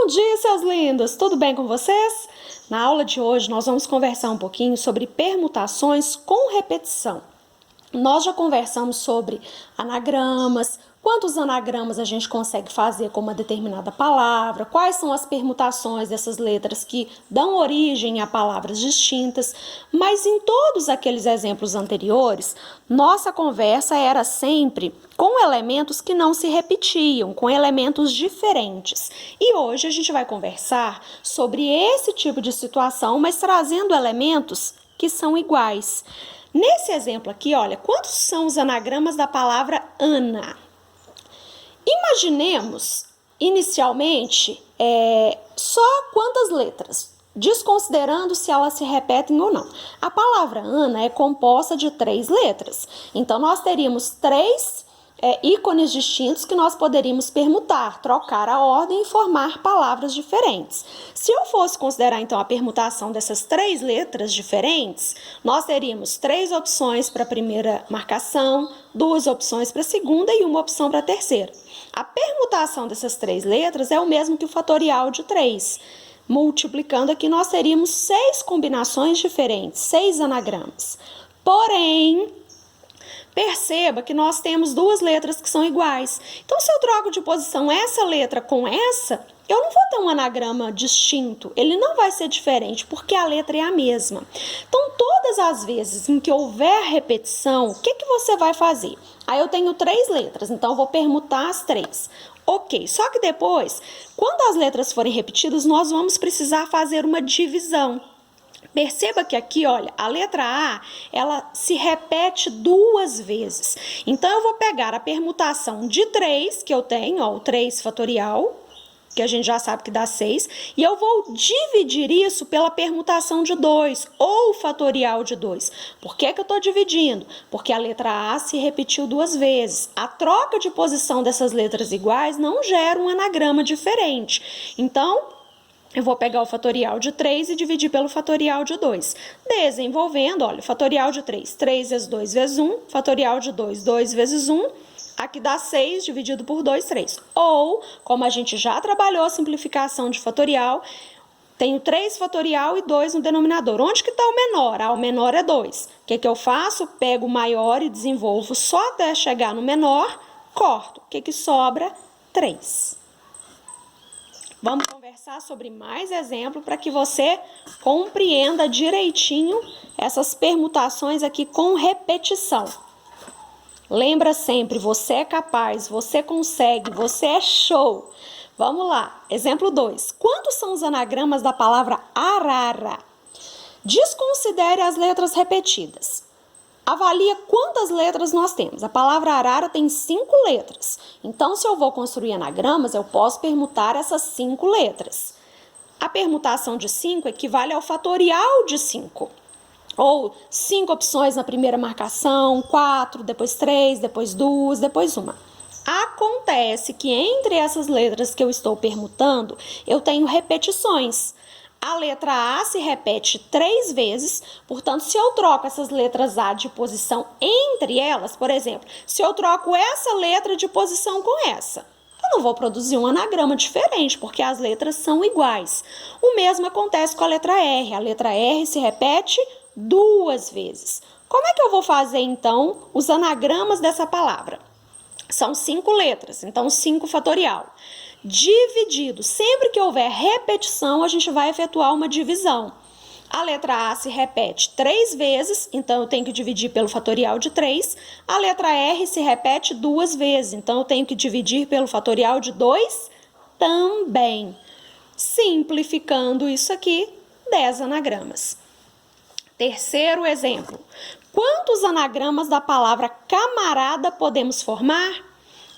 Bom dia, seus lindos! Tudo bem com vocês? Na aula de hoje, nós vamos conversar um pouquinho sobre permutações com repetição. Nós já conversamos sobre anagramas, quantos anagramas a gente consegue fazer com uma determinada palavra, quais são as permutações dessas letras que dão origem a palavras distintas, mas em todos aqueles exemplos anteriores, nossa conversa era sempre com elementos que não se repetiam, com elementos diferentes. E hoje a gente vai conversar sobre esse tipo de situação, mas trazendo elementos que são iguais. Nesse exemplo aqui, olha, quantos são os anagramas da palavra Ana? Imaginemos, inicialmente, só quantas letras, desconsiderando se elas se repetem ou não. A palavra Ana é composta de 3 letras, então nós teríamos 3 ícones distintos que nós poderíamos permutar, trocar a ordem e formar palavras diferentes. Se eu fosse considerar, então, a permutação dessas 3 letras diferentes, nós teríamos 3 opções para a primeira marcação, 2 opções para a segunda e 1 opção para a terceira. A permutação dessas 3 letras é o mesmo que o fatorial de 3. Multiplicando aqui, nós teríamos 6 combinações diferentes, 6 anagramas. Porém, perceba que nós temos 2 letras que são iguais. Então, se eu troco de posição essa letra com essa, eu não vou ter um anagrama distinto. Ele não vai ser diferente, porque a letra é a mesma. Então, todas as vezes em que houver repetição, o que você vai fazer? Aí eu tenho 3 letras, então eu vou permutar as 3. Ok, só que depois, quando as letras forem repetidas, nós vamos precisar fazer uma divisão. Perceba que aqui, olha, a letra A, ela se repete 2 vezes. Então, eu vou pegar a permutação de 3, que eu tenho, ó, o 3 fatorial, que a gente já sabe que dá 6, e eu vou dividir isso pela permutação de 2, ou fatorial de 2. Por que eu estou dividindo? Porque a letra A se repetiu 2 vezes. A troca de posição dessas letras iguais não gera um anagrama diferente. Então, eu vou pegar o fatorial de 3 e dividir pelo fatorial de 2. Desenvolvendo, olha, fatorial de 3, 3 vezes 2 vezes 1, fatorial de 2, 2 vezes 1, aqui dá 6 dividido por 2, 3. Ou, como a gente já trabalhou a simplificação de fatorial, tenho 3 fatorial e 2 no denominador. Onde que está o menor? O menor é 2. O que eu faço? Pego o maior e desenvolvo só até chegar no menor, corto. O que sobra? 3. Vamos conversar sobre mais exemplos para que você compreenda direitinho essas permutações aqui com repetição. Lembra sempre, você é capaz, você consegue, você é show. Vamos lá, exemplo 2. Quantos são os anagramas da palavra arara? Desconsidere as letras repetidas. Avalia quantas letras nós temos. A palavra arara tem 5 letras. Então, se eu vou construir anagramas, eu posso permutar essas 5 letras. A permutação de 5 equivale ao fatorial de 5. Ou 5 opções na primeira marcação, 4, depois 3, depois 2, depois 1. Acontece que entre essas letras que eu estou permutando, eu tenho repetições. A letra A se repete 3 vezes, portanto, se eu troco essas letras A de posição entre elas, por exemplo, se eu troco essa letra de posição com essa, eu não vou produzir um anagrama diferente, porque as letras são iguais. O mesmo acontece com a letra R. A letra R se repete 2 vezes. Como é que eu vou fazer, então, os anagramas dessa palavra? São 5 letras, então 5 fatorial. Dividido. Sempre que houver repetição, a gente vai efetuar uma divisão. A letra A se repete 3 vezes, então eu tenho que dividir pelo fatorial de 3. A letra R se repete 2 vezes, então eu tenho que dividir pelo fatorial de 2 também. Simplificando isso aqui, 10 anagramas. Terceiro exemplo. Quantos anagramas da palavra camarada podemos formar?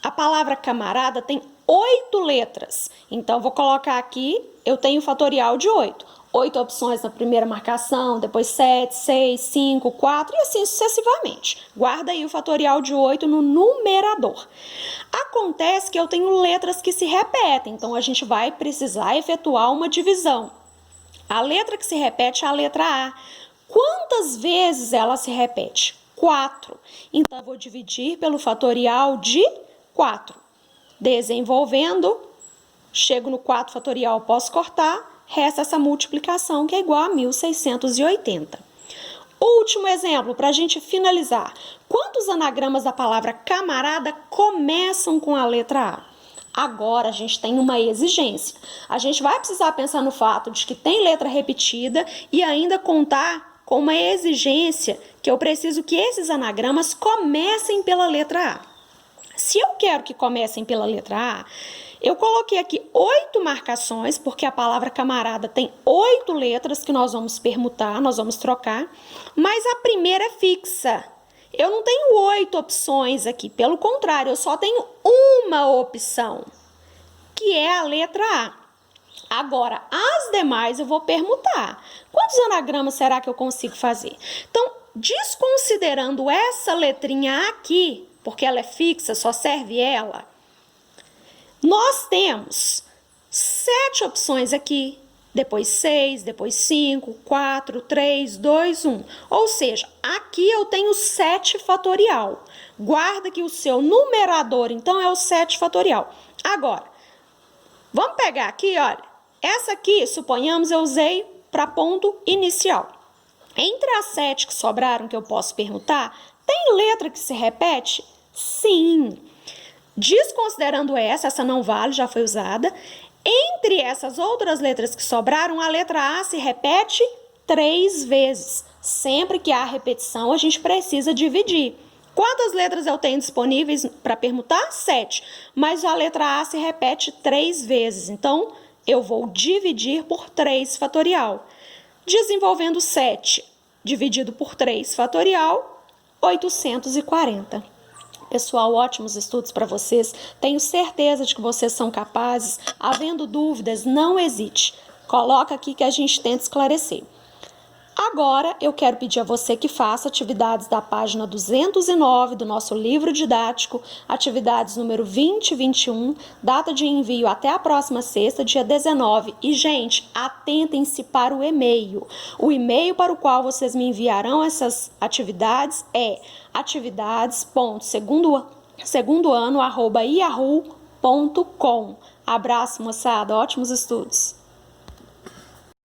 A palavra camarada tem 8 letras. Então, vou colocar aqui, eu tenho fatorial de 8. 8 opções na primeira marcação, depois 7, 6, 5, 4 e assim sucessivamente. Guarda aí o fatorial de 8 no numerador. Acontece que eu tenho letras que se repetem, então a gente vai precisar efetuar uma divisão. A letra que se repete é a letra A. Quantas vezes ela se repete? 4. Então, eu vou dividir pelo fatorial de 4. Desenvolvendo, chego no 4 fatorial, posso cortar, resta essa multiplicação que é igual a 1.680. Último exemplo, para a gente finalizar. Quantos anagramas da palavra camarada começam com a letra A? Agora a gente tem uma exigência. A gente vai precisar pensar no fato de que tem letra repetida e ainda contar com uma exigência que eu preciso que esses anagramas comecem pela letra A. Se eu quero que comecem pela letra A, eu coloquei aqui 8 marcações, porque a palavra camarada tem 8 letras que nós vamos permutar, nós vamos trocar, mas a primeira é fixa. Eu não tenho 8 opções aqui, pelo contrário, eu só tenho uma opção, que é a letra A. Agora, as demais eu vou permutar. Quantos anagramas será que eu consigo fazer? Então, desconsiderando essa letrinha aqui, porque ela é fixa, só serve ela, nós temos 7 opções aqui, depois 6, depois 5, 4, 3, 2, 1. Ou seja, aqui eu tenho 7 fatorial. Guarda que o seu numerador, então, é o 7 fatorial. Agora, vamos pegar aqui, olha. Essa aqui, suponhamos, eu usei para ponto inicial. Entre as 7 que sobraram, que eu posso permutar, tem letra que se repete? Sim. Desconsiderando essa não vale, já foi usada. Entre essas outras letras que sobraram, a letra A se repete 3 vezes. Sempre que há repetição, a gente precisa dividir. Quantas letras eu tenho disponíveis para permutar? 7. Mas a letra A se repete 3 vezes. Então, eu vou dividir por 3 fatorial. Desenvolvendo 7 dividido por 3 fatorial, 840. Pessoal, ótimos estudos para vocês. Tenho certeza de que vocês são capazes. Havendo dúvidas, não hesite. Coloca aqui que a gente tenta esclarecer. Agora, eu quero pedir a você que faça atividades da página 209 do nosso livro didático, atividades número 20 e 21, data de envio até a próxima sexta, dia 19. E, gente, atentem-se para o e-mail. O e-mail para o qual vocês me enviarão essas atividades é atividades.segundoano@yahoo.com. Abraço, moçada. Ótimos estudos.